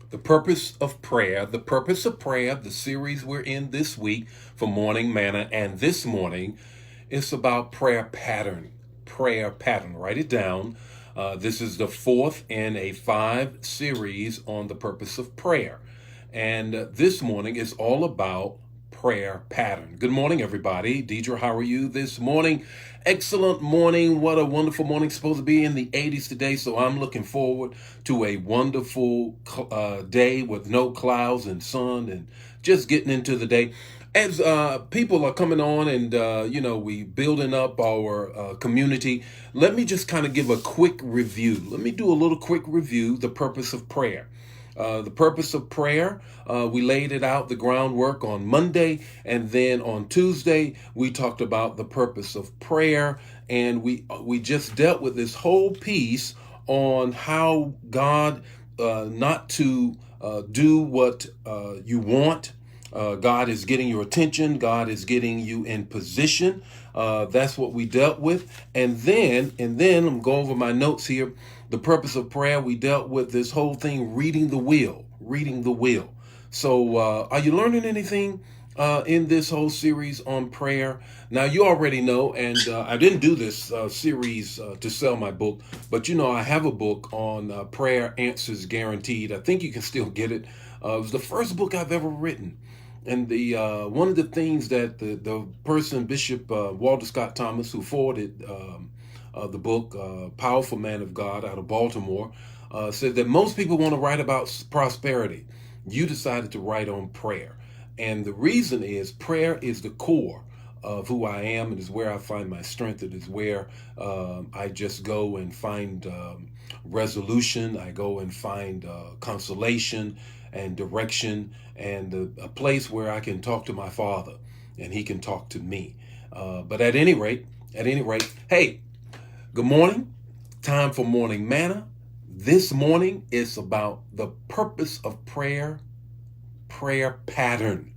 The purpose of prayer, the series we're in this week for Morning Manna, and this morning it's about prayer pattern. Prayer pattern. Write it down. This is the fourth in a 5 series on the purpose of prayer. And this morning is all about prayer pattern. Good morning, everybody. Deidre, how are you this morning? Excellent morning. What a wonderful morning. Supposed to be in the 80s today, so I'm looking forward to a wonderful day with no clouds and sun and just getting into the day. As people are coming on and, we building up our community, let me just kind of give a quick review. Let me do a little quick review, the purpose of prayer. The purpose of prayer, we laid it out, the groundwork on Monday, and then on Tuesday, we talked about the purpose of prayer, and we just dealt with this whole piece on how God not to do what you want. God is getting your attention. God is getting you in position. That's what we dealt with. And then I'm going over my notes here. The purpose of prayer, we dealt with this whole thing, reading the will. So are you learning anything in this whole series on prayer? Now, you already know, and I didn't do this series to sell my book, but I have a book on prayer answers guaranteed. I think you can still get it. It was the first book I've ever written. And the one of the things that the person, Bishop Walter Scott Thomas, who forwarded the book, Powerful Man of God out of Baltimore, said that most people want to write about prosperity. You decided to write on prayer. And the reason is prayer is the core of who I am. It is where I find my strength. It is where I just go and find resolution. I go and find consolation and direction, and a place where I can talk to my Father and He can talk to me. But at any rate, hey, good morning. Time for Morning Manna. This morning is about the purpose of prayer, prayer pattern.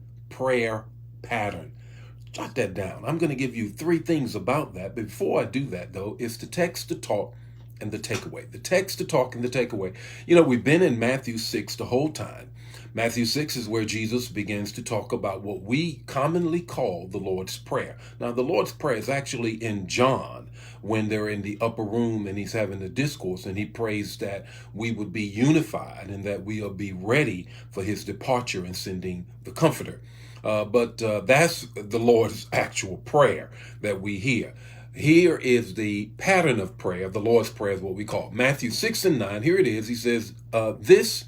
Jot that down. I'm going to give you 3 things about that. Before I do that, though, is the text, to talk, and the takeaway. The text, to talk, and the takeaway. We've been in Matthew 6 the whole time. Matthew 6 is where Jesus begins to talk about what we commonly call the Lord's Prayer. Now, the Lord's Prayer is actually in John when they're in the upper room and he's having a discourse, and he prays that we would be unified and that we'll be ready for his departure and sending the Comforter. But that's the Lord's actual prayer that we hear. Here is the pattern of prayer. The Lord's Prayer is what we call Matthew 6 and 9. Here it is. He says, this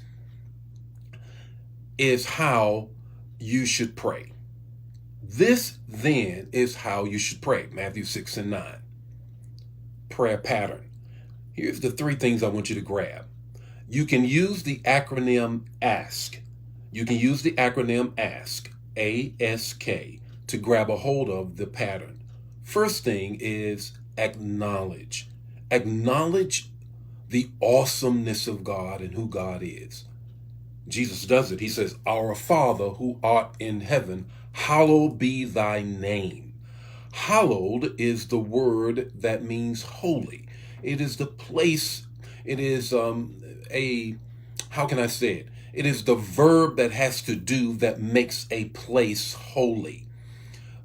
is how you should pray. This then is how you should pray. Matthew 6 and 9. Prayer pattern. Here's the 3 things I want you to grab. You can use the acronym ASK. You can use the acronym ASK, A-S-K, to grab a hold of the pattern. First thing is acknowledge. Acknowledge the awesomeness of God and who God is. Jesus does it. He says, Our Father who art in heaven, hallowed be thy name. Hallowed is the word that means holy. It is the place. It is how can I say it? It is the verb that has to do that makes a place holy.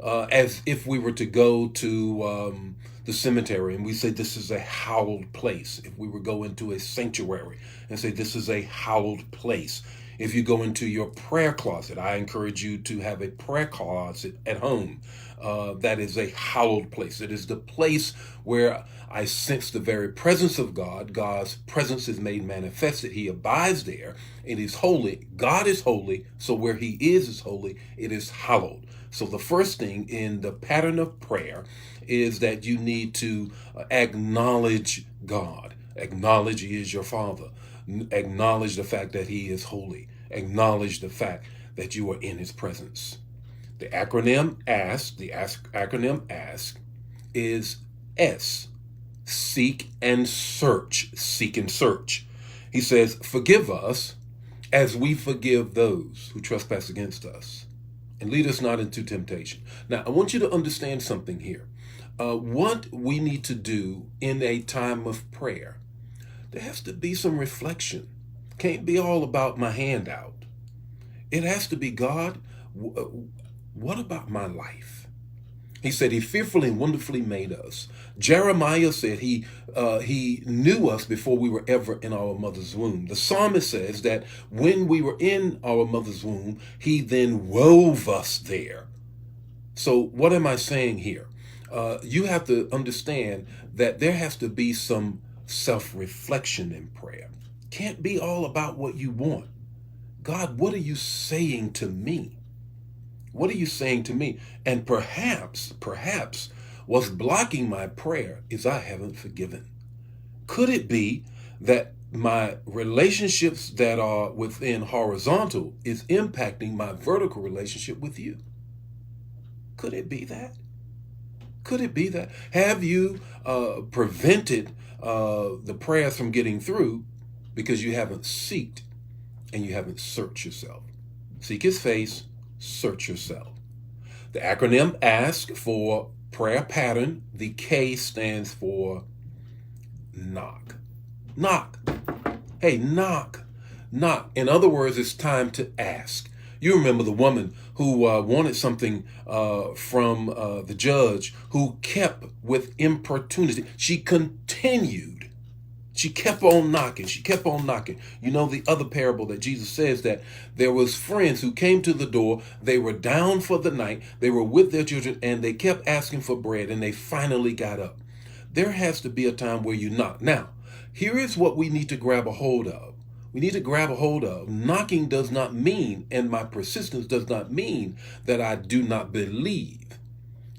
As if we were to go to the cemetery and we say this is a hallowed place. If we were go into a sanctuary and say this is a hallowed place. If you go into your prayer closet, I encourage you to have a prayer closet at home. That is a hallowed place. It is the place where I sense the very presence of God. God's presence is made manifested. He abides there. It is holy. God is holy. So where he is holy. It is hallowed. So the first thing in the pattern of prayer is that you need to acknowledge God. Acknowledge he is your Father. Acknowledge the fact that he is holy. Acknowledge the fact that you are in his presence. The acronym ASK is S. Seek and search. Seek and search. He says, forgive us as we forgive those who trespass against us. And lead us not into temptation. Now, I want you to understand something here. What we need to do in a time of prayer, there has to be some reflection. Can't be all about my handout. It has to be, God, what about my life? He said he fearfully and wonderfully made us. Jeremiah said he knew us before we were ever in our mother's womb. The psalmist says that when we were in our mother's womb, he then wove us there. So what am I saying here? You have to understand that there has to be some self-reflection in prayer. Can't be all about what you want. God, what are you saying to me? What are you saying to me? And perhaps what's blocking my prayer is I haven't forgiven. Could it be that my relationships that are within horizontal is impacting my vertical relationship with you? Could it be that? Could it be that? Have you prevented the prayers from getting through because you haven't seeked and you haven't searched yourself? Seek his face, search yourself. The acronym ASK for prayer pattern, the K stands for knock. Knock. Hey, knock. Knock. In other words, it's time to ask. You remember the woman who wanted something from the judge, who kept with importunity. She continued. She kept on knocking. She kept on knocking. You know the other parable that Jesus says that there was friends who came to the door. They were down for the night. They were with their children and they kept asking for bread and they finally got up. There has to be a time where you knock. Now, here is what we need to grab a hold of. We need to grab a hold of. Knocking does not mean, and my persistence does not mean that I do not believe.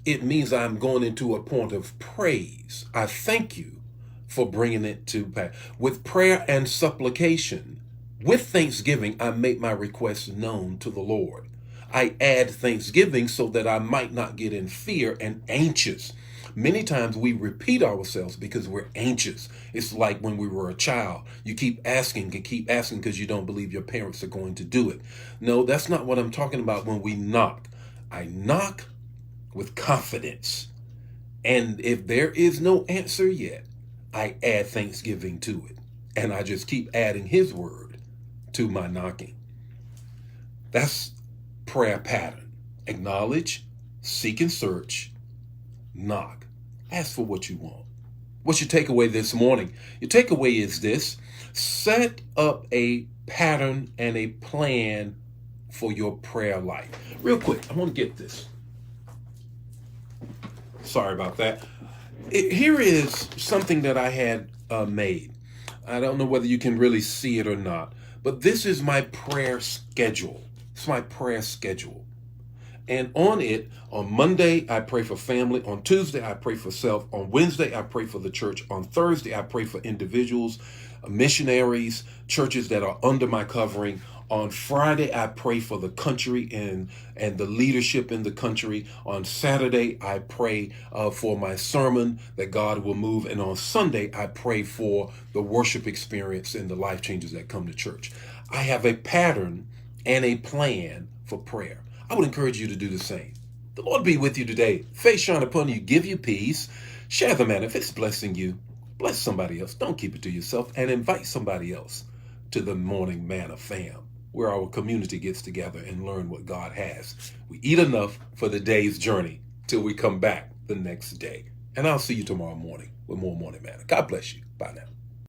It means I'm going into a point of praise. I thank you for bringing it to pass. With prayer and supplication, with thanksgiving, I make my requests known to the Lord. I add thanksgiving so that I might not get in fear and anxious. Many times we repeat ourselves because we're anxious. It's like when we were a child. You keep asking because you don't believe your parents are going to do it. No, that's not what I'm talking about when we knock. I knock with confidence. And if there is no answer yet, I add thanksgiving to it. And I just keep adding his word to my knocking. That's prayer pattern. Acknowledge, seek and search, knock. Ask for what you want. What's your takeaway this morning? Your takeaway is this: set up a pattern and a plan for your prayer life. Real quick, I want to get this. Sorry about that. Here is something that I had made. I don't know whether you can really see it or not, but this is my prayer schedule. It's my prayer schedule. And on it, on Monday, I pray for family. On Tuesday, I pray for self. On Wednesday, I pray for the church. On Thursday, I pray for individuals, missionaries, churches that are under my covering. On Friday, I pray for the country and the leadership in the country. On Saturday, I pray for my sermon that God will move. And on Sunday, I pray for the worship experience and the life changes that come to church. I have a pattern and a plan for prayer. I would encourage you to do the same. The Lord be with you today. Face shine upon you, give you peace. Share the manna. If it's blessing you, bless somebody else. Don't keep it to yourself, and invite somebody else to the Morning Manna fam, where our community gets together and learn what God has. We eat enough for the day's journey till we come back the next day. And I'll see you tomorrow morning with more Morning Manna. God bless you. Bye now.